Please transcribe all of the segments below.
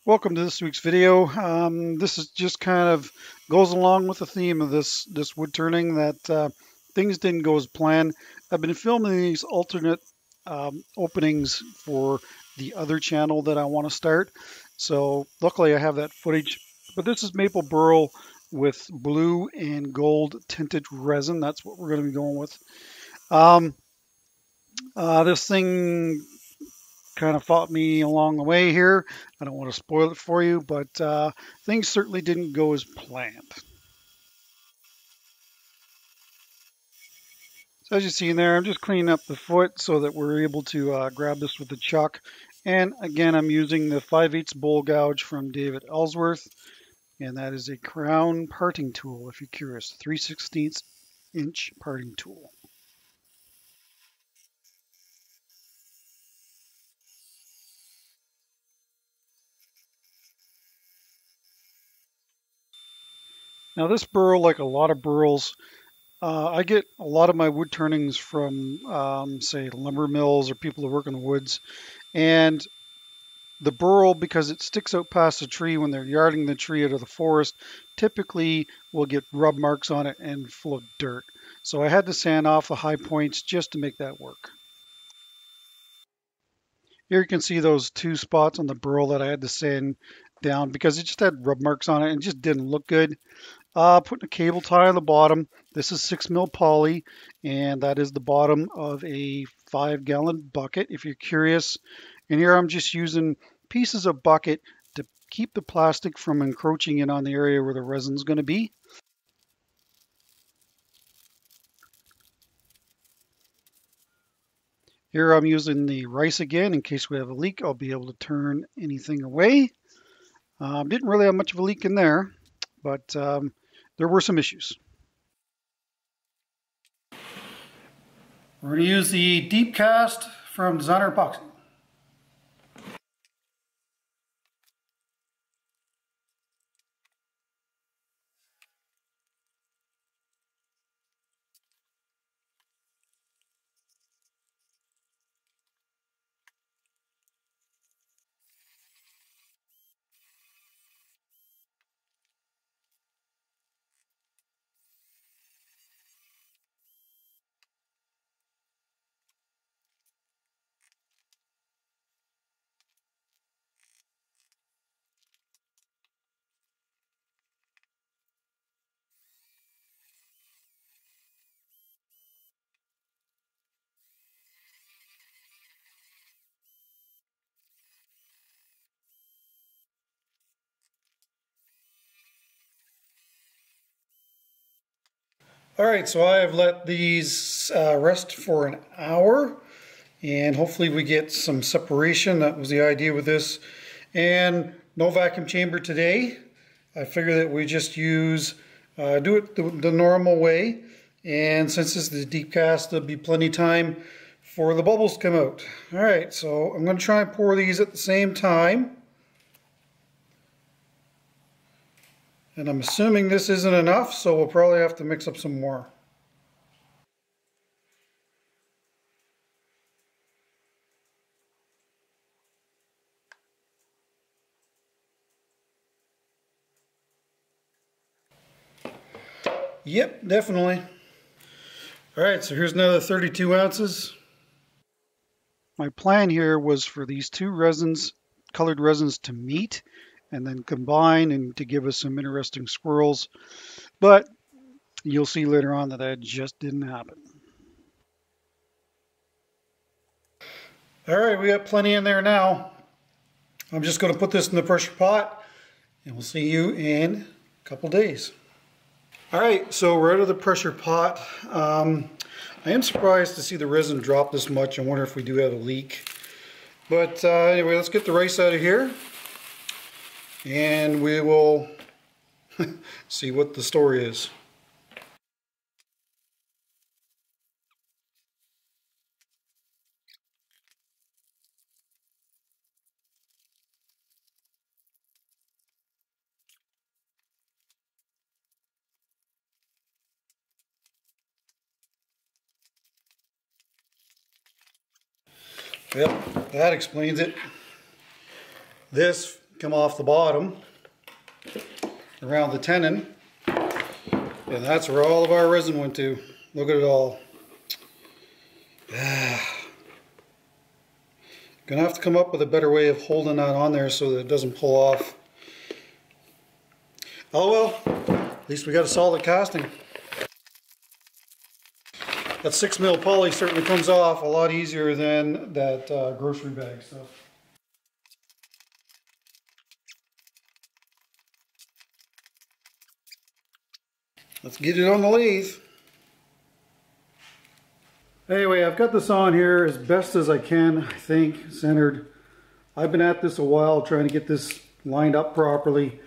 Welcome to this week's video. This is just kind of goes along with the theme of this wood turning that things didn't go as planned. I've been filming these alternate openings for the other channel that I want to start. So luckily I have that footage. But this is maple burl with blue and gold tinted resin. That's what we're going to be going with. This thing kind of fought me along the way here. I don't want to spoil it for you, but things certainly didn't go as planned. So as you see in there, I'm just cleaning up the foot so that we're able to grab this with the chuck. And again, I'm using the 5/8 bowl gouge from David Ellsworth, and that is a crown parting tool, if you're curious, 3/16 inch parting tool. Now this burl, like a lot of burls, I get a lot of my wood turnings from, say, lumber mills or people who work in the woods. And the burl, because it sticks out past the tree when they're yarding the tree out of the forest, typically will get rub marks on it and full of dirt. So I had to sand off the high points just to make that work. Here you can see those two spots on the burl that I had to sand down because it just had rub marks on it and just didn't look good. Putting a cable tie on the bottom. This is 6 mil poly, and that is the bottom of a 5-gallon bucket, if you're curious. And here I'm just using pieces of bucket to keep the plastic from encroaching in on the area where the resin is going to be. Here I'm using the rice again in case we have a leak. I'll be able to turn anything away. Didn't really have much of a leak in there, but there were some issues. We're going to use the deep cast from Designer Epoxy. All right, so I have let these rest for an hour, and hopefully we get some separation. That was the idea with this. And no vacuum chamber today. I figure that we just use, do it the normal way. And since this is a deep cast, there'll be plenty of time for the bubbles to come out. All right, so I'm going to try and pour these at the same time. And I'm assuming this isn't enough, so we'll probably have to mix up some more. Yep, definitely. All right, so here's another 32 ounces. My plan here was for these two resins, colored resins, to meet and then combine and to give us some interesting swirls. But you'll see later on that that just didn't happen. All right, we got plenty in there now. I'm just going to put this in the pressure pot and we'll see you in a couple days. All right, so we're out of the pressure pot. I am surprised to see the resin drop this much. I wonder if we do have a leak. But anyway, let's get the rice out of here and we will see what the story is. Yep, that explains it. This come off the bottom around the tenon, and that's where all of our resin went to. Look at it all. Gonna have to come up with a better way of holding that on there so that it doesn't pull off. Oh well, at least we got a solid casting. That 6mm poly certainly comes off a lot easier than that grocery bag stuff. Let's get it on the lathe. Anyway, I've got this on here as best as I can, I think, centered. I've been at this a while trying to get this lined up properly.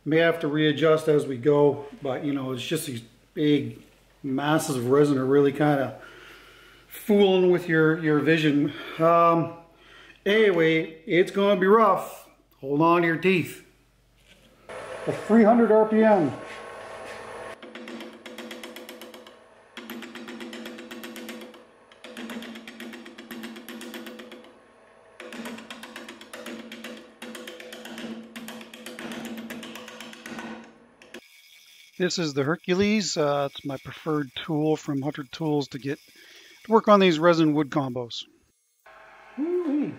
May have to readjust as we go, but you know, it's just these big masses of resin are really kind of fooling with your vision. Anyway, it's going to be rough. Hold on to your teeth. At 300 RPM. This is the Hercules. It's my preferred tool from Hunter Tools to work on these resin wood combos. Woo-wee.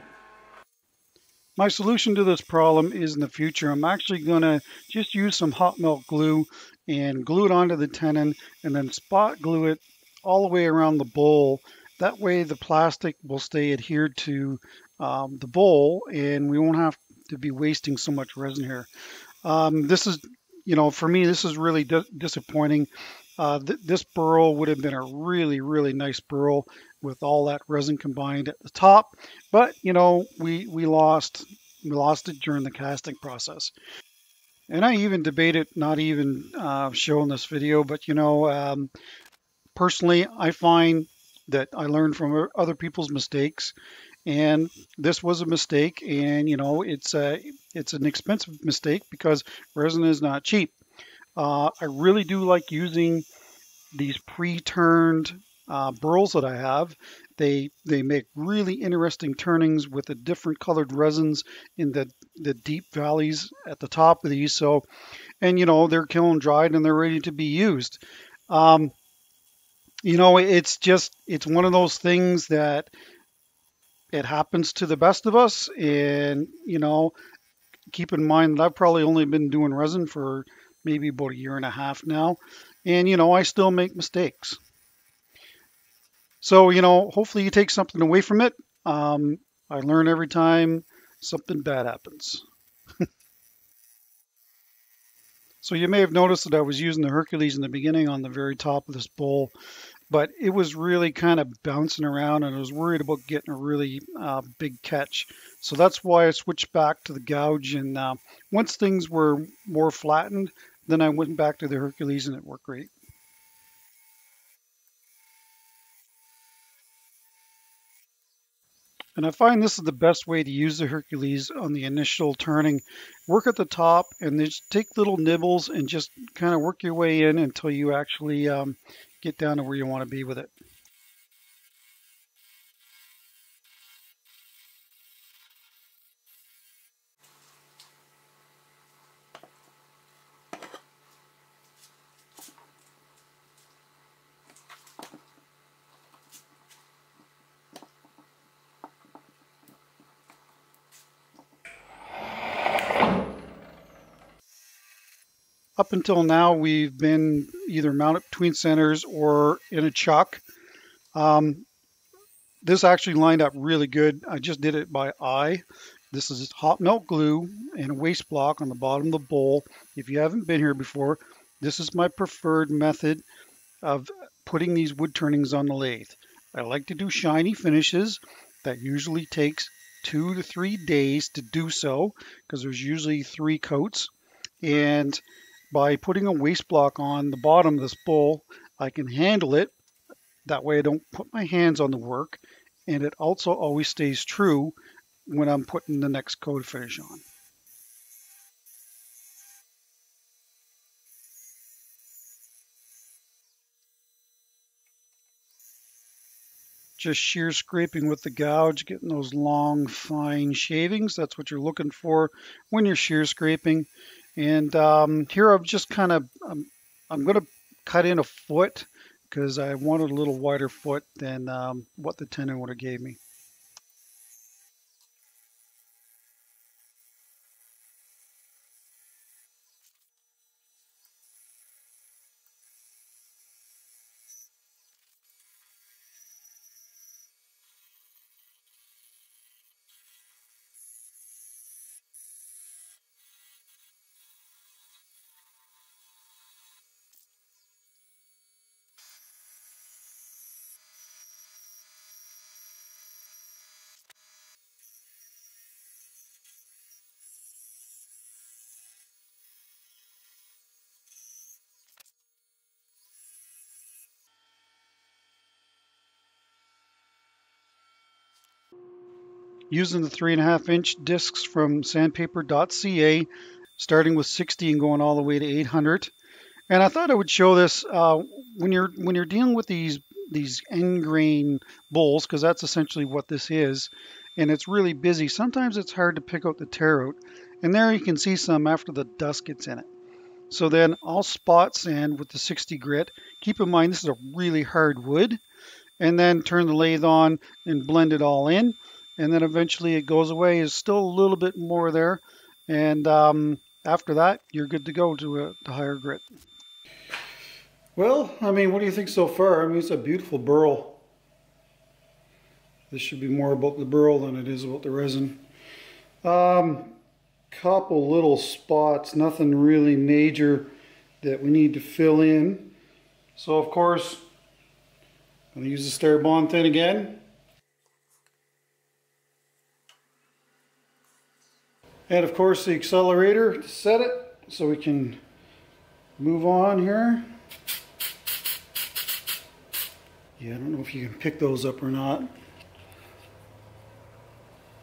My solution to this problem is in the future, I'm actually going to just use some hot melt glue and glue it onto the tenon and then spot glue it all the way around the bowl. That way the plastic will stay adhered to the bowl and we won't have to be wasting so much resin here. This is, you know, for me, this is really disappointing. This burl would have been a really, really nice burl with all that resin combined at the top. But, you know, we lost it during the casting process. And I even debated not even showing this video, but, you know, personally, I find that I learned from other people's mistakes. And this was a mistake, and you know it's an expensive mistake because resin is not cheap. I really do like using these pre-turned burls that I have. They make really interesting turnings with the different colored resins in the deep valleys at the top of these. So, and you know they're kiln dried and they're ready to be used. You know it's one of those things that it happens to the best of us, and you know, keep in mind that I've probably only been doing resin for maybe about a year and a half now, and you know, I still make mistakes. So you know, hopefully you take something away from it. I learn every time something bad happens. So you may have noticed that I was using the Hercules in the beginning on the very top of this bowl, but it was really kind of bouncing around and I was worried about getting a really big catch. So that's why I switched back to the gouge, and once things were more flattened, then I went back to the Hercules and it worked great. And I find this is the best way to use the Hercules on the initial turning. Work at the top and then just take little nibbles and just kind of work your way in until you actually get down to where you want to be with it. Up until now, we've been either mounted between centers or in a chuck. This actually lined up really good. I just did it by eye. This is hot melt glue and a waste block on the bottom of the bowl. If you haven't been here before, this is my preferred method of putting these wood turnings on the lathe. I like to do shiny finishes. That usually takes 2 to 3 days to do so because there's usually 3 coats. And by putting a waste block on the bottom of this bowl, I can handle it. That way I don't put my hands on the work, and it also always stays true when I'm putting the next coat finish on. Just shear scraping with the gouge, getting those long, fine shavings. That's what you're looking for when you're shear scraping. And here I've just kind of, I'm going to cut in a foot because I wanted a little wider foot than what the tendon would have gave me. Using the 3.5-inch discs from sandpaper.ca, starting with 60 and going all the way to 800. And I thought I would show this when you're dealing with these end grain bowls, because that's essentially what this is, and it's really busy. Sometimes it's hard to pick out the tear out, and there you can see some after the dust gets in it. So then I'll spot sand with the 60 grit. Keep in mind this is a really hard wood, and then turn the lathe on and blend it all in, and then eventually it goes away. There's still a little bit more there, and after that you're good to go to a higher grit. Well, I mean, what do you think so far? I mean, it's a beautiful burl. This should be more about the burl than it is about the resin. Couple little spots, nothing really major that we need to fill in. So of course, I'm going to use the Starbond thing again. And of course the accelerator to set it so we can move on here. Yeah, I don't know if you can pick those up or not.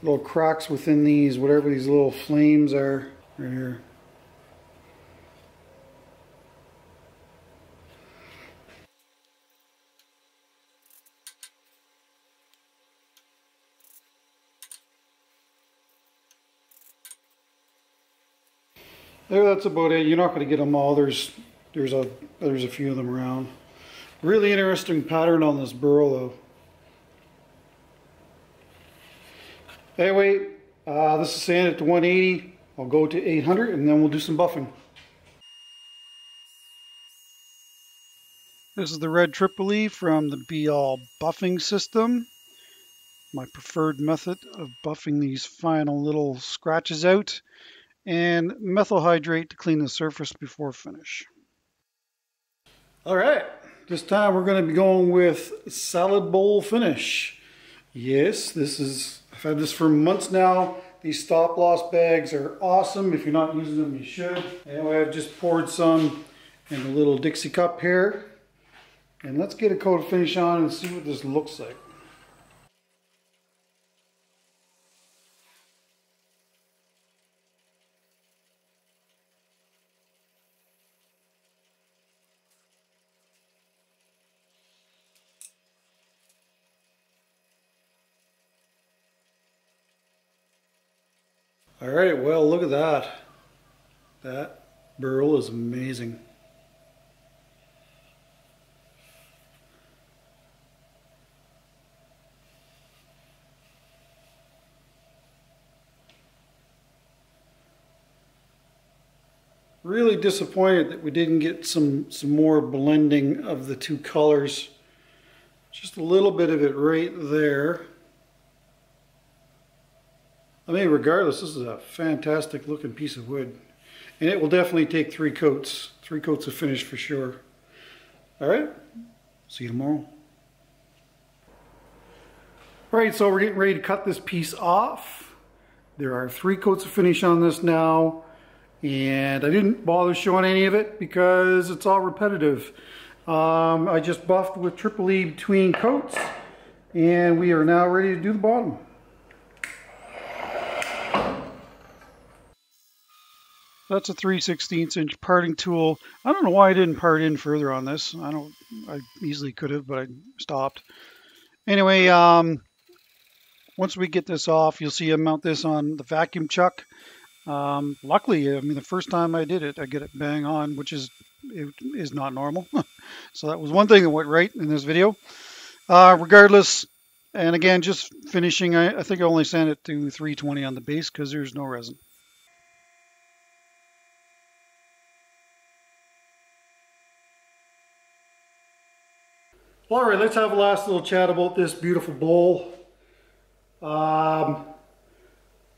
Little cracks within these, whatever these little flames are, right here. There, that's about it. You're not going to get them all. There's a few of them around. Really interesting pattern on this burl though. Anyway, this is sanded to 180. I'll go to 800 and then we'll do some buffing. This is the red Tripoli from the Burl buffing system. My preferred method of buffing these final little scratches out, and methyl hydrate to clean the surface before finish. All right, this time we're going to be going with salad bowl finish. Yes, I've had this for months now. These stop loss bags are awesome. If you're not using them, you should. Anyway, I've just poured some in a little Dixie cup here. And let's get a coat of finish on and see what this looks like. All right, well, look at that. That burl is amazing. Really disappointed that we didn't get some more blending of the two colors. Just a little bit of it right there. I mean, regardless, this is a fantastic looking piece of wood. And it will definitely take 3 coats. 3 coats of finish for sure. All right, see you tomorrow. All right, so we're getting ready to cut this piece off. There are 3 coats of finish on this now. And I didn't bother showing any of it because it's all repetitive. I just buffed with Tripoli between coats. And we are now ready to do the bottom. That's a 3/16 inch parting tool. I don't know why I didn't part in further on this. I easily could have, but I stopped. Anyway, once we get this off, you'll see I mount this on the vacuum chuck. Luckily, I mean, the first time I did it, I get it bang on, which is not normal. So that was one thing that went right in this video. Regardless, and again, just finishing, I think I only sand it to 320 on the base because there's no resin. All right, let's have a last little chat about this beautiful bowl.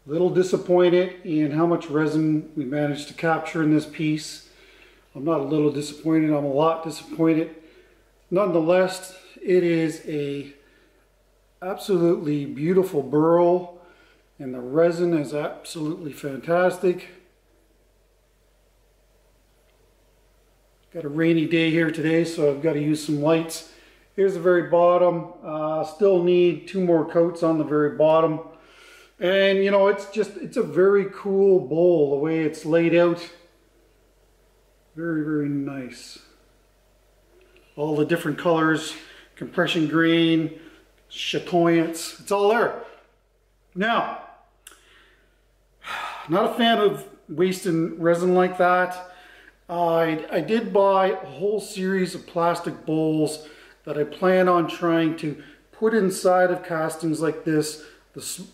Little disappointed in how much resin we managed to capture in this piece. I'm not a little disappointed, I'm a lot disappointed. Nonetheless, it is a absolutely beautiful burl, and the resin is absolutely fantastic. Got a rainy day here today, so I've got to use some lights. Here's the very bottom. Still need 2 more coats on the very bottom. And you know, it's a very cool bowl, the way it's laid out. Very, very nice. All the different colors, compression grain, chatoyance, it's all there. Now, not a fan of wasting resin like that. I did buy a whole series of plastic bowls that I plan on trying to put inside of castings like this,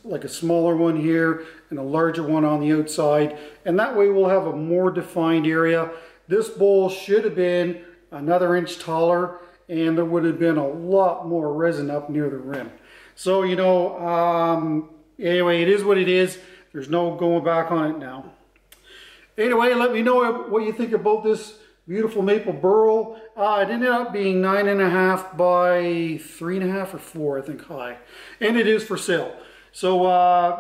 like a smaller one here and a larger one on the outside, and that way we'll have a more defined area. This bowl should have been another inch taller, and there would have been a lot more resin up near the rim. So, you know, anyway, it is what it is. There's no going back on it now. Anyway, let me know what you think about this beautiful maple burl. It ended up being 9.5 by 3.5 or 4, I think, high. And it is for sale. So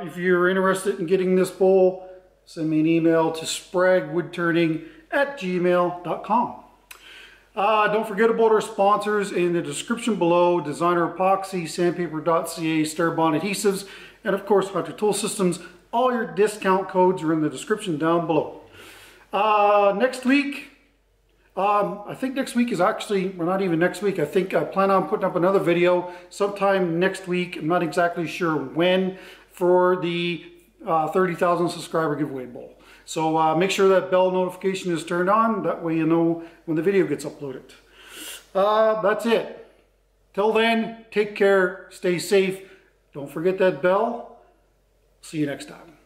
if you're interested in getting this bowl, send me an email to spraguewoodturning@gmail.com. Don't forget about our sponsors in the description below: Designer Epoxy, sandpaper.ca, Starbond Adhesives, and of course Hunter Tool Systems. All your discount codes are in the description down below. Next week, I think next week is actually, well, not even next week. I think I plan on putting up another video sometime next week. I'm not exactly sure when, for the 30,000 subscriber giveaway bowl. So make sure that bell notification is turned on. That way you know when the video gets uploaded. That's it. Till then, take care, stay safe. Don't forget that bell. See you next time.